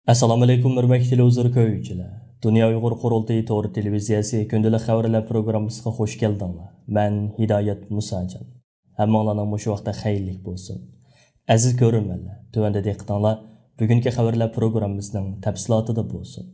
Assalomu alaykum hurmatli televizor ko'ruvchilar. Dunyo Uyg'ur qurultayi to'g'ri televiziyasi kundalik xabarlar programmasiga xush keldinglar. Men Hidoyat Musajon. Hammalarning mush vaqtda xayrlik bo'lsin. Aziz ko'ruvchilar, tuvanda diqqatinglar bugungi xabarlar programmasining tafsilotida bo'lsin.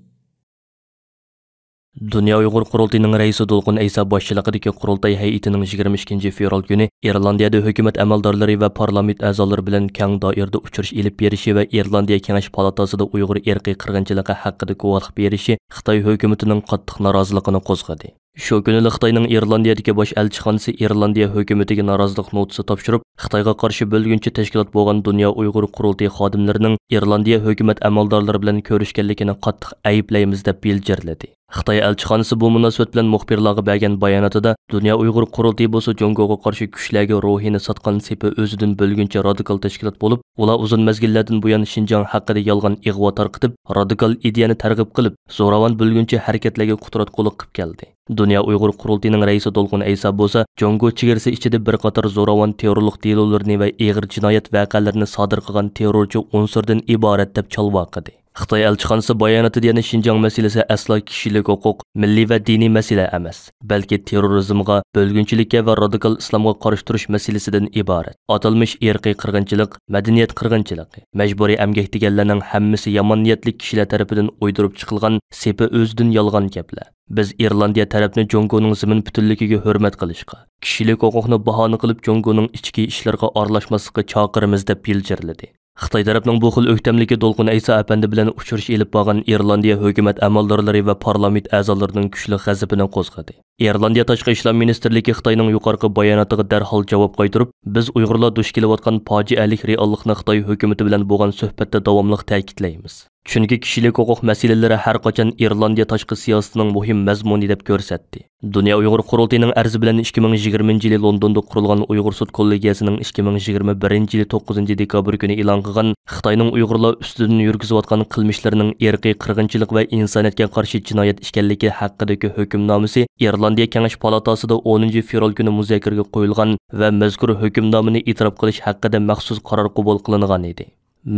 Dünya Uyghur Qurultayının rəisi Dolqun Eysa başçılığındakı Qurultay heyətinin 22 fevral günü İrlandiyada hökumət əməldarları və parlament əzaları bilan keng dairədə uçuruş elib berişi və İrlandiya Kengash palatasında Uyğur irqi qırğınçılığı haqqında guvohlik berişi Xitoy hökumətinin qattiq narazılığını qozğadı. Şu günü Xitoyning İrlandiyadagi bosh elchixonasi İrlandiya hökumətiga norozilik notisi topshirib, Xitoyga qarshi bölgünçü təşkilat bo'lgan Dünya Uyğur Qurultayı xodimlarining İrlandiya hökumət əməldarları bilan ko'rishganligini qattiq ayiblaymiz deb bildirdi. Xitoy elchixonasi bu munosabat bilan muxbirlarga bergan bayonotida Dünya Uyghur Qurultayı bo'lsa Jongoga qarshi kuchlarga ruhini sotgan sepi o'zidan bo'lguncha radikal tashkilot bo'lib, ular uzun mezgillardan buyon Xinjiang haqida yolg'on ig'vo tarqitib, radikal ideyani targ'ib qilib, zo'ravon bo'lguncha harakatlarga qudratqo'liq qilib keldi. Dünya Uyghur Qurultayining raisi Dolqun Eysa bo'lsa, Jongo chegarasi ichida bir qator zo'ravon terrorlik delolarini va ig'ir jinoyat voqealarini sodir qilgan terrorchi unsurdan iborat deb chalvo qildi. Xitoy elchixonasi bayonotida yana Xinjiang masalasi aslo kishilik huquq, milliy va diniy masala emas, balki terrorizmga, bölgünçilikka va radikal islomga qarshi turish masalasidan iborat. Atalmish irqiy qirg'inchilik, madaniyat qirg'inchiligi, majburiy emgak deganlarning hammasi yomon niyatli kishilar tomonidan o'ydirib chiqilgan sepi o'zidan yolg'on gaplar. Biz İrlandiya tarafni Jongoning zimin butunligiga hurmat qilishga, kishilik huquqni bahona qilib Jongoning ichki ishlarga aralashmaslikka chaqiramiz deb bildirildi. Xitoy tarafining bu xil o'ktamligi Dolqun Eysa apandi bilan uchirish elib borgan İrlandiya hukumat amaldorlari va parlament a'zolarining kuchli g'azabini qo'zg'adi. İrlandiya tashqi ishlar ministrligi Xitoyning yuqorqi bayonotiga darhol javob qaytarib, biz Uyg'urlar duch kelayotgan fojialik reallikni Xitoy hukumati bilan bo'lgan suhbatda davomli ta'kidlaymiz. Chunki kishilik huquq masalalari har qachon İrlandiya tashqi siyosatining muhim mazmuni deb ko'rsatdi. Dünya Uyg'ur Qurultayining arzi bilan 2020-yili Londonda qurilgan Uyg'ur sud kollegiyasining 2021-yili 9-dekabr kuni e'lon qilgan Xitoyning Uyg'urlar ustidan yurgizayotgan qilmishlarining irqiy qirg'inchilik va insoniyatga qarshi jinoyat ekanligi haqidagi hukmnomasi İrlandiya Kengash palatasida 10-fevral kuni muzokaraga qo'yilgan va mazkur hukmnomani e'tirof qilish haqida maxsus qaror qabul qilingan edi.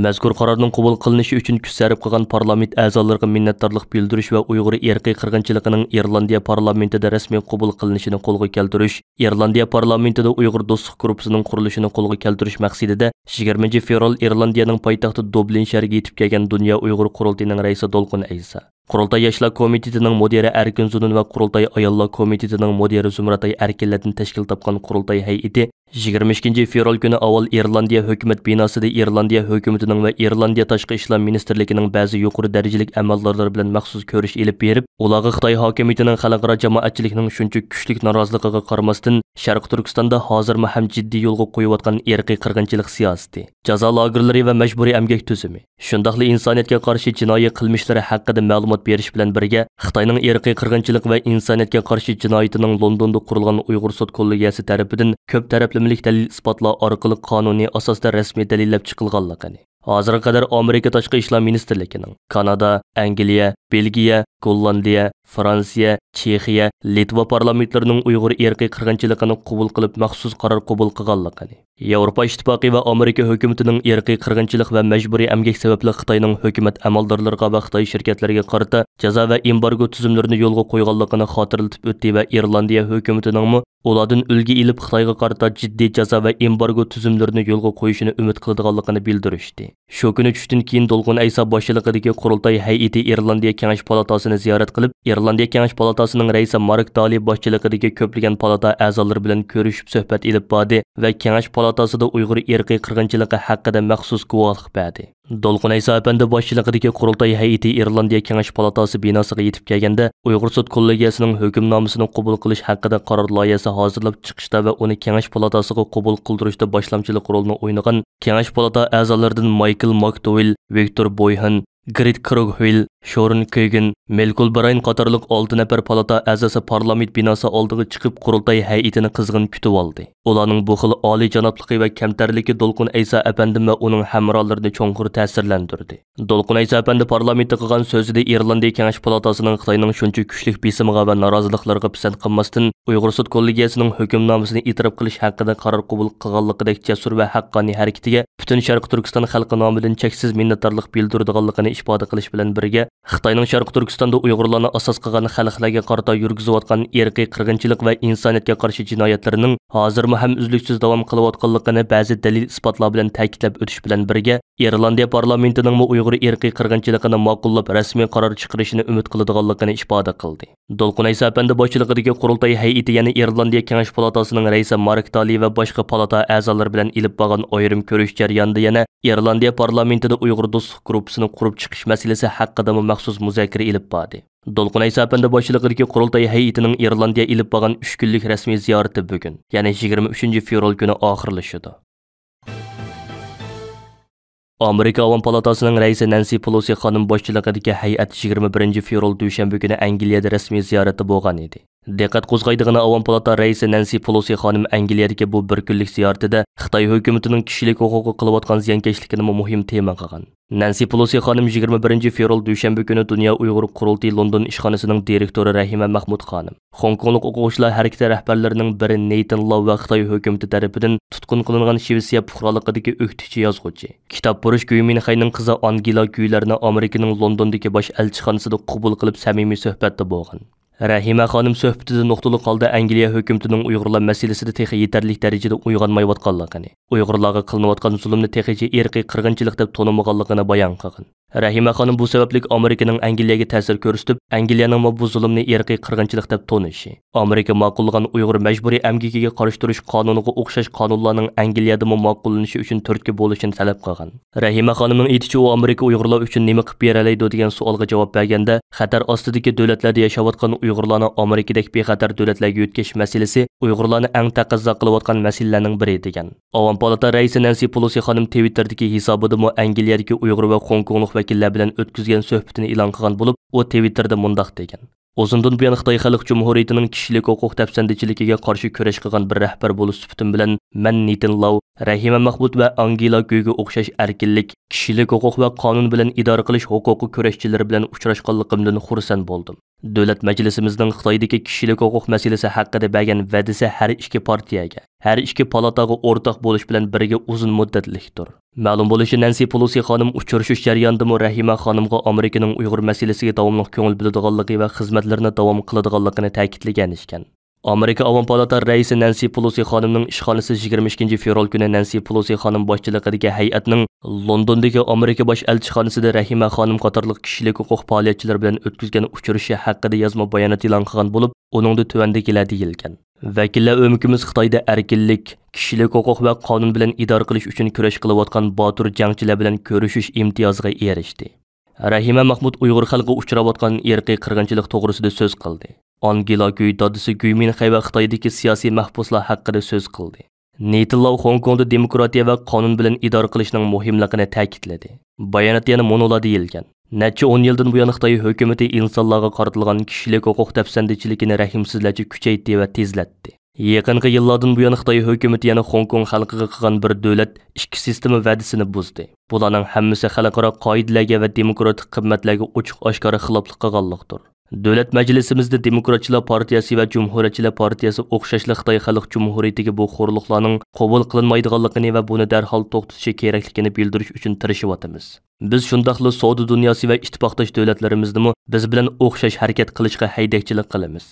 Mazkur qarorning qabul qilinishi uchun kuch sarf qilgan parlament a'zolariga minnatdorlik bildirish va Uyg'ur irqiy qirg'inchiligining İrlandiya parlamentida rasmiy qabul qilinishini qo'lga keltirish, İrlandiya parlamentida Uyg'ur do'stlik guruhining qurilishini qo'lga keltirish maqsadida 20 fevral İrlandiyaning poytaxti Dublin shahriga yetib kelgan Dünya Uyg'ur Qurultayining raisi Dolqun Eysa, Qurultay yoshlar komitetining mudiri Erkin Zunun va Qurultay ayollar komitetining mudiri Zumratay Erkinlardan tashkil topgan Qurultay hay'ati 22 fevral kuni avval İrlandiya hukumat binosida İrlandiya hukumatining va İrlandiya tashqi ishlar ministrligining ba'zi yuqori darajalik amaldorlari bilan maxsus ko'rish elib berib, ularga Xitoy hokimiyatining xalqaro jamoatchilikning shuncha kuchli noroziligiga qaramasdan Sharq Turkistonda hozirma ham jiddiy yo'lga qo'yayotgan irqiy qirg'inchilik siyosati, jazo lagerlari va majburiy emgak tuzumi, shundaqli insoniyatga qarshi jinoiy qilmishlari haqida ma'lumot berish bilan birga Xitoyning irqiy qirg'inchilik va insoniyatga qarshi jinoyatining Londonda qurilgan Uyg'ur sud kollegiyasi tarafidan ko'p taraflamalik dalil isbotlar orqali qonuniy asosda rasmiy dalillab chiqilganligini, hozirga qadar Amerika tashqi ishlar ministrligining, Kanada, Angliya, Belgiya, Gollandiya, Fransiya, Chexiya, Litva parlamentlarining Uyg'ur irqiy qirg'inchiligini qabul qilib maxsus qaror qabul qilganligini, Yevropa ittifoqi va Amerika hukumatining irqiy qirg'inchilik va majburiy emgak sababli Xitoyning hukumat amaldorlariga va Xitoy shirkatlariga qarata jazo va embargo tuzumlarini yo'lga qo'yganligini xotirlatib o'tdi va İrlandiya hukumatining ulardan ulgi ilib Xitoyga qarata jiddiy jazo va embargo tuzumlarini yo'lga qo'yishini umid qiladiganligini bildirishdi. Shu kuni tushdan keyin Dolqun Eysa boshchiligidagi Qurultay hay'ati İrlandiya Kengash palatasini ziyorat qilib, İrlandiya Kengash palatasining raisi Mark Daly boshchiligidagi ko'plagan palata a'zolari bilan ko'rishib suhbat elib bordi va Kengash palatasida Uyg'ur irqiy qirg'inchiligi haqida maxsus guvohlik berdi. Dolqun Eysa apandi boshchiligidagi Qurultay hay'ati İrlandiya Kengash palatasi binosiga yetib kelganda Uyg'ur sud kollegiyasining hukmnomasini qabul qilish haqida qaror loyihasi hozirlab chiqishda va uni Kengash palatasiga qabul qildirishda boshlamchilik rolini o'ynagan Kengash palata a'zolaridan Michael McDowell, Victor Boyhan, Grit Kroghill, Şorun Köygün, Melkul Barayn qatarlıq 6 nəfər palata əzası parlament binası aldığı çıxıb qurultay həyətini qızğın kütüb aldı. Ularning bu xil oliy janoblığı və kəmtərliki Dolqun Aysa əpəndim və onun həmralarini çoğunqur təsirləndirdi. Dolqun Aysa əpəndi parlamentdə qılğan sözüdə İrlandiya Kengash palatasının Xitayning şuncha kuchlik besimiga və narazılıqlarga pisand qilmasdan Uyğur sud kollegiyasining hukmnomasini e'tirof qilish haqida qaror qabul qilganligidek jasur və haqqoniy harakatiga butun Sharq Turkiston xalqi nomidan cheksiz minnatdorlik bildiradiganligini ifoda qilish bilan birga Xitoyning Sharq Turkistonda Uyg'urlarni asos qilgan xalqlarga qarata yurgizayotgan irqiy qirg'inchilik va insoniyatga qarshi jinoyatlarining hozirmi ham uzluksiz davom qilayotganligini ba'zi dalil isbotlar bilan ta'kidlab o'tish bilan birga Irlandiya parlamentining Uyg'ur irqiy qirg'inchiligini ma'qullab rasmiy qaror chiqarishini umid qiladiganligini ifoda qildi. Dolqun Aysa apandi boshchiligidagi qurultay hay'ati yana Irlandiya Kengash palatasining raisi Mark Daly va boshqa palata a'zolari bilan ilib borgan ayrim ko'rish jarayonida yana Irlandiya parlamentida Uyg'ur do'stlik guruhini qurib chiqish masalasi haqida maxsus muzokara ilib bordi. Dolqun Aysa apandi boshchiligidagi qurultay hay'atining Irlandiya ilib borgan 3 kunlik rasmiy ziyorati bugun, ya'ni 23 fevral kuni oxirlashadi. Amerika Avam palatasining raisi Nancy Pelosi xonim boshchiligidagi hay'at 21 fevral dushanba kuni Angliyada rasmiy ziyorati bo'lgan edi. Diqqat qo'zg'aydigan Avam palata raisi Nancy Pelosi xonim Angliyadagi bu bir kunlik ziyoratida Xitoy hukumatining kishilik huquqi qilayotgan ziyonkashligini muhim tema qilgan. Nancy Pelosi xonim 21 fevral dushanba kuni Dunyo Uyg'ur qurultiyi London ishxonasining direktori Rahima Mahmud xonim, Hong Konglik o'quvchilar harakati rahbarlarining biri Nathan Lau va Xitoy hukumati tarafidan tutqun qilingan Shvetsiya fuqaroligidagi o'qituvchi yozuvchi, kitob Boris Guyminxayning qizi Angela Guylarni Amerikaning Londondagi bosh elchixonasida qabul qilib samimiy suhbatda bo'lgan. Rahima xonim suhbatida nuqtali holda Angliya hukumatining Uyg'urlar masalasida texi yetarli darajada uyg'onmayotganligini, Uyg'urlarga qilinayotgan zulmni texicha irqiy qirg'inchilik deb to'namaganligini bayon qilgan. Rahima xonim bu sababli Amerikaning Angliyaga ta'sir ko'rsatib, Angliyaning bu zulmni irqiy qirg'inchilik deb to'nishi, Amerika ma'qullagan Uyg'ur majburiy amgikiga qarshi turish qonuniga o'xshash qonunlarning Angliyada ma'qullanishi uchun turtki bo'lishini talab qilgan. Rahima xonimning aytishicha, u Amerika Uyg'urlar uchun nima qilib beralaydi degan savolga javob berganda, xatar ostidagi davlatlarda yashayotgan Uyg'urlarni Amerikadagi bexatar davlatlarga o'tkazish masalasi Uyg'urlarni eng taqozo qilayotgan masalalarning biri degan. Avam palata raisi Nancy Pelosi xonim Twitter'dagi hisobida Angliyadagi Uyg'ur va Hong Konglik vakillar bilan o'tkazgan suhbatini e'lon qilgan bo'lib, u Twitterda mundaq degan: O'zundan buyon Xitoy Xalq Jumhuriyatining kishilik huquq tafsandachiligiga qarshi kurash qilgan bir rahbar bo'lish sifatim bilan men Nathan Lau, Rahima Mahmud va Angela Guyga o'xshash erkinlik, kishilik huquq va qonun bilan idora qilish huquqi kurashchilari bilan uchrashganligimdan xursand bo'ldim. Davlat majlisimizning Xitoydagi kishilik huquq masalasi haqida bergan va'dasi har ikki partiyaga, har ikki palataga o'rtoq bo'lish bilan birga uzun muddatlikdir. Ma'lum bo'lishi, Nancy Pelosi xonim uchrashuv jarayonida Rahima xonimga Amerikaning Uyg'ur masalasiga davomli ko'ngil biladiganligi va xizmatlarini davom qiladiganligini ta'kidlagan ekan. Amerika Avam palata raisi Nancy Pelosi xonimning ishxonasi 22 fevral kuni Nancy Pelosi xonim boshchiligidagi hay'atning Londondagi Amerika bosh elchixonasida Rahima xonim qatorliq kishilik huquq faoliyatchilari bilan o'tkazgan uchrashuv haqida yozma bayonot e'lon qilgan bo'lib, uningda tuvandagilar deyilgan. Vakillar o'mikimiz Xitoyda erkinlik, kishilik huquq va qonun bilan idora qilish uchun kurash qilayotgan botur jangchilar bilan ko'rishish imtiyoziga erishdi. Rahima Mahmud Uyg'ur xalqi uchrayotgan irqiy qirg'inchilik to'g'risida so'z qildi. Angela Guy dadisi Guyminxay va Xitoydagi siyosiy mahbuslar haqida so'z qildi. Nathan Lau Hong Kongda demokratiya va qonun bilan idora qilishning muhimligini ta'kidladi. Bayonotda yana monolar deyilgan: Necha 10 yildan buyon Xitoy hukumati insonlarga qaratilgan kishilik huquq tafsandichiligini rahimsizlarcha kuchaytirdi va tezlatdi. Yaqinqi yillardan buyon Xitoy hukumati yana Hong Kong xalqiga qilgan bir davlat ishki sistemi va'dasini buzdi. Bularning hammasi xalqaro qoidalarga va demokratik qimmatlarga ochiq-oshkora xiloflik qilganlikdir. Davlat majlisimizda Demokratchilar partiyasi va Jumhuriyatchilar partiyasi o'xshashli Xitoy Xalq Jumhuriyatiga bu xo'rliqlarning qabul qilinmaydiganligini va buni darhol to'xtatish kerakligini bildirish uchun tirishyapmiz. Biz shundaqli savdo dunyosi va ittifoqdosh davlatlarimizni biz bilan o'xshash harakat qilishga haydakchilik qilamiz.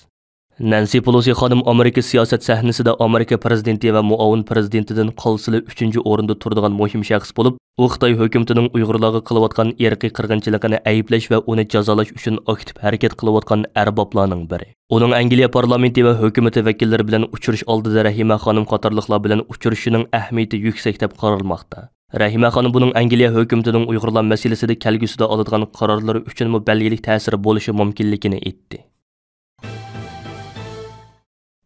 Nancy Pelosi xonim Amerika siyosat sahnasida Amerika prezidenti va muavin prezidentidan qolsili 3-o'rinda turadigan muhim shaxs bo'lib, u Xitoy hukumatining Uyg'urlarga qilayotgan irqiy qirg'inchiligini ayblish va uni jazolash uchun aktiv harakat qilayotgan arboblarning biri. Uning Angliya parlamenti va hukumati vakillari bilan uchrashish oldida Rahima xonim qatorliqlar bilan uchrashishining ahamiyati yuksak deb qaralmoqda. Rahima xonim buning Angliya hukumatining Uyg'urlar masalasida kelgusida oladigan qarorlari uchun belgilik ta'siri bo'lishi mumkinligini aytdi.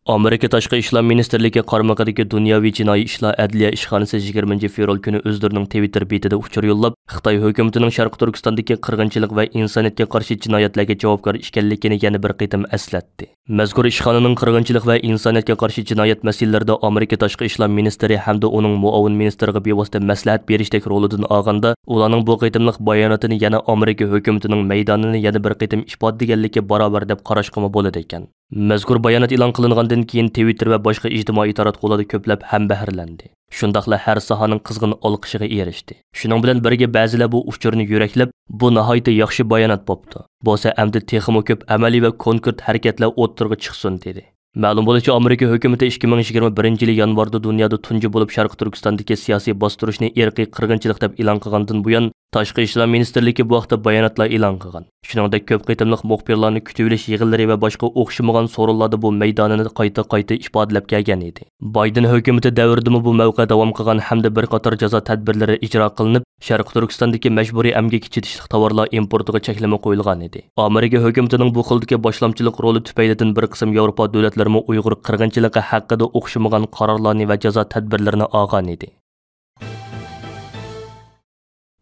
Amerika Tashqi ishlar ministrligi qarmog'idagi Dunyoviy jinoiy ishlar adliya ishxonasi 20 fevral kuni o'zlarining Twitter betida uchur yo'llab, Xitoy hukumatining Sharq Turkistondagi qirg'inchilik va insoniyatga qarshi jinoyatlarga javobgar ekanligini yana bir qitim eslatdi. Mazkur ishxonaning qirg'inchilik va insoniyatga qarshi jinoyat masalalarida Amerika Tashqi ishlar ministri hamda uning muavin ministriga bevosita maslahat berishdek rolidan olganda, ularning bu qitimliq bayonotini yana Amerika hukumatining maydonini yana bir qitim ifodadeganligi barobar deb qarashqimi bo'ladi ekan. Mazkur bayonot e'lon qilingandan keyin Twitter va boshqa ijtimoiy taratqularda ko'plab ham bahrlandi. Shundaqla har sohaning qizg'in olqishiga erishdi. Shuning bilan birga ba'zilar bu uchurni yuraklab, bu nihoyatda yaxshi bayonot bo'pti. Bo'lsa endi texmo ko'p amaliy va konkret harakatlar o'ttirg'i chiqsin dedi. Ma'lum bo'lishicha, Amerika hukumati 2021 yil yanvarda dunyoda tunji bo'lib Sharq Turkistondagi siyosiy bostirishni irqiy qirg'inchilik deb e'lon qilgandan buyon Tashqi ishlar ministrligi bu vaqtda bayonotlar e'lon qilgan. Shuningdek, ko'p qitimliq muxbirlarni kutib olish yig'inlari va boshqa o'xshamagan so'rovlarda bu maydonini qayta ifodalab kelgan edi. Bayden hukumati davridimi bu mavqe davom qilgan hamda bir qator jazo tadbirlari ijro qilinib, Sharq Turkistondagi majburiy emgak chetishlik tovarlar importiga cheklama qo'yilgan edi. Amerika hukumatining bu xildagi boshlamchilik roli tufaylidan bir qism Yevropa davlatlarimi Uyg'ur qirg'inchiligi haqida o'xshamagan qarorlarni va jazo tadbirlarini olgan edi.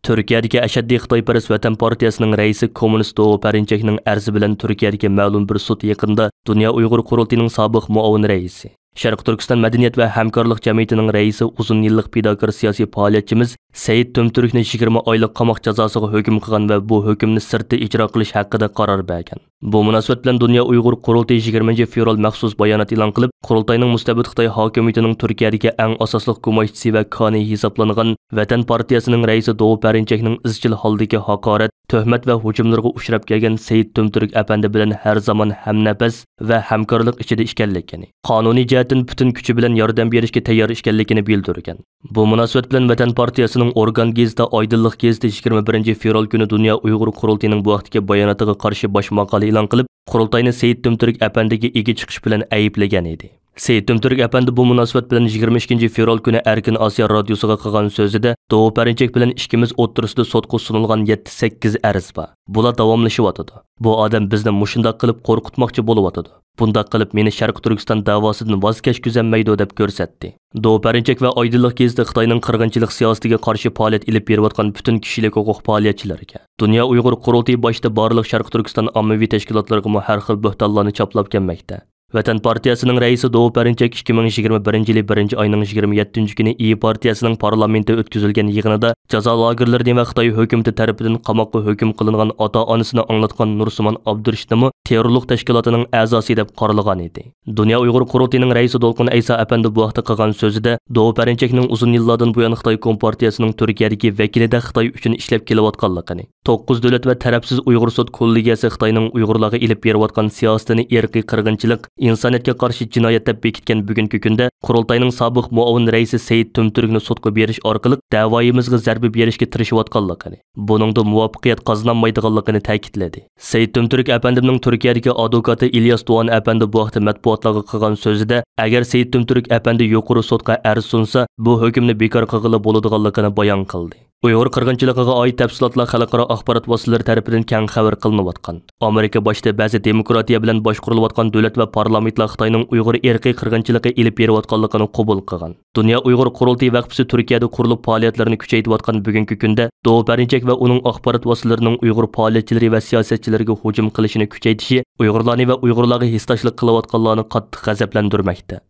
Turkiyadagi ashaddiy Xitoyparast Vatan partiyasining raisi kommunist Doğu Perinçekning arzi bilan Turkiyadagi ma'lum bir sud yaqinda Dunyo Uyg'ur qurultiyining sobiq muavin raisi, Sharq Turkiston madaniyat va hamkorlik jamiyatining raisi, uzun yillik fidokor siyosiy faoliyatchimiz Seyit Tömtürkni 20 oylik qamoq jazosiga hukm qilgan va bu hukmni sirti ijro qilish haqida qaror bergan. Bu munosabat bilan Dunyo Uyg'ur qurultiyi 20 fevral maxsus bayonot e'lon qilib, qurultayning mustabid Xitoy hokimiyatining Turkiyadagi eng asosli hukmatchisi va koni hisoblangan Vatan partiyasining raisi Doğu Perinçekning izchil holdagi haqorat, tuhmat va hujumlarga uchrab kelgan Seyit Tömtürk apandi bilan har zaman hamnafas va hamkorlik ichida ekanligini, qonuniy jihatdan butun kuchi bilan yordam berishga tayyor ekanligini bildirgan. Bu munosabat bilan Vatan partiyasining organ geziti Oydinlik geziti 21 fevral kuni Dunyo Uyg'ur qurultiyining bu vaqtdagi bayonotiga qarshi bosh maqola e'lon qilib, qurultayni Seyit Tömtürk apandiga ega chiqish bilan ayblagan edi. Seyit Tömtürk apandi bu munosabat bilan 22 fevral kuni Erkin Asiya radiosiga qilgan so'zida Doğu Perinçek bilan ikkimiz o'ttirisida sotqa sunilgan 7-8 arz bor. Bular davomlashyotadi. Bu odam bizni mushundoq qilib qo'rqitmoqchi bo'lyotadi. Bundaq qilib meni Sharq Turkiston davosidan voz kechgizmaydi deb ko'rsatdi. Doğu Perinçek va Oydinlik geziti Xitoyning qirg'inchilik siyosatiga qarshi faoliyat olib berayotgan butun kishilik huquq faoliyatchilariga, Dunyo Uyg'ur qurultiyi boshida barliq Sharq Turkiston ommaviy tashkilotlariga har xil bo'htonlarni choplab kelmoqda. Vatan partiyasining raisi Doğu Perinçek 2021 yili 1-oyning 27 kuni İYİ partiyasining parlamentda o'tkazilgan yig'inida jazo lagerlarining va Xitoy hukumati tarafidan qamoqqa hukm qilingan ota-onasini anglatgan Nursimon Abdurishidimi terrorlik tashkilotining a'zosi deb qaralgan edi. Dunyo Uyg'ur qurultiyining raisi Dolqun Aysa apandi bu vaqtda qilgan so'zida Doğu Perinçekning uzun yillardan buyon Xitoy kompartiyasining Turkiyadagi vakilida Xitoy uchun ishlab kelayotganligini, 9 davlat va tarafsiz Uyg'ur sud kollegiyasi Xitoyning Uyg'urlarga ilib berayotgan siyosatini irqiy qirg'inchilik, insoniyatga qarshi jinoyat deb bekitgan bugungi kunda qurultayning sobiq muavin raisi Seyit Tömtürkni sudga berish orqali da'voyimizga zarba berishga tirishayotganligini, buningda muvaffaqiyat qozonolmaydiganligini ta'kidladi. Seyit Tömtürk apandimning Turkiyadagi advokati İlyas Doğan apandi bu vaqtda matbuotlarga qilgan so'zida, agar Seyit Tömtürk apandi yuqori sudga arz sunsa, bu hukmni bekor qilg'ili bo'ladiganligini bayon qildi. Uyg'ur qirg'inchiligiga oid tafsilotlar xalqaro axborot vositalari tarafidan keng xabar qilinayotgan. Amerika boshida ba'zi demokratiya bilan boshqarilayotgan davlat va parlamentlar Xitoyning Uyg'ur irqiy qirg'inchiligiga ilib berayotganligini qabul qilgan. Dunyo Uyg'ur qurultiyi vaqfisi Turkiyada qurilib faoliyatlarini kuchaytirayotgan bugungi kunda Doğu Perinçek va uning axborot vositalarining Uyg'ur faoliyatchilari va siyosatchilariga hujum qilishini kuchaytirishi Uyg'urlarni va Uyg'urlarga hissdoshlik qilayotganlarni qattiq g'azablantirmoqda.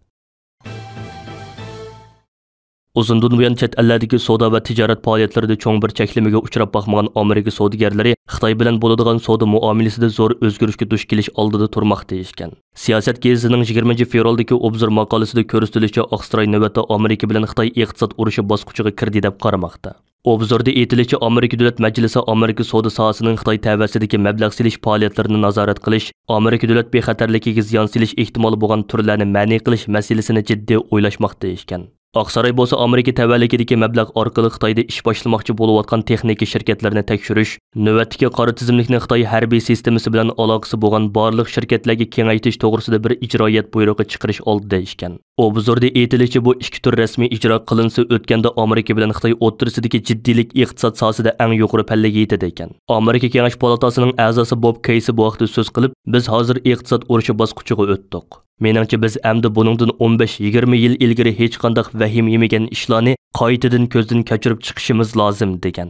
Uzundan buyon chet ellardagi savdo va tijorat faoliyatlarida cho'ng bir cheklamaga uchrab boqmagan Amerika savdogarlari Xitoy bilan bo'ladigan savdo muomalasida zo'r o'zgarishga duch kelish oldida turmoqda ekan. Siyosat gazetining 20 fevraldagi obzor maqolasida ko'rsatilishicha, Oqsaroy navbatda Amerika bilan Xitoy iqtisod urushi bosqichiga kirdi deb qaramoqda. Obzorda aytilishicha, Amerika Davlat Majlisi Amerika savdo sohasining Xitoy tavasidagi mablag' silish faoliyatlarini nazorat qilish, Amerika davlat bexatarligiga ziyon silish ehtimoli bo'lgan turlarni ma'ni qilish masalasini jiddiy o'ylashmoqda ekan. Oqsaroy bo'lsa Amerika tavalligidagi mablag' orqali Xitoyda ish boshlamoqchi bo'layotgan texnika shirkatlarini tekshirish, navbatdagi qora tizimlikni Xitoy harbiy sistemasi bilan aloqasi bo'lgan barliq shirkatlarga kengaytirish to'g'risida bir ijroiyat buyrug'i chiqarish oldida ekan. Obzorda aytilishicha, bu ikki tur rasmiy ijro qilinsa o'tganda Amerika bilan Xitoy o'rtasidagi jiddiylik iqtisod sohasida eng yuqori pallaga yetadi ekan. Amerika Kengash palatasining a'zosi Bob Casey bu vaqtda so'z qilib, biz hozir iqtisod urushi bosqichiga o'tdik. Meningcha biz endi buningdan 15-20 yil ilgari hech qanday vahim yemagan ishlarni qaytadan ko'zdan kechirib chiqishimiz lozim degan.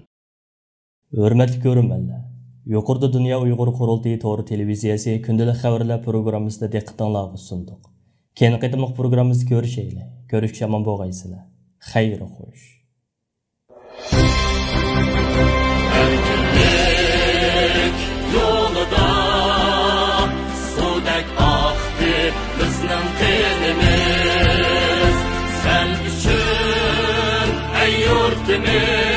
Hurmatli ko'ruvchilar, yuqorida Dunyo Uyg'ur qurultayi to'g'ri televiziyasi kundalik xabarlar programmasida diqqatingizga sundiq. Keyin qitimliq programmamizni ko'rishaylik. Ko'rishga omon bo'lgaysizlar. Xayr xo'sh. Yolda sudek aktı bizning qinimiz sen uchun ey yurtimiz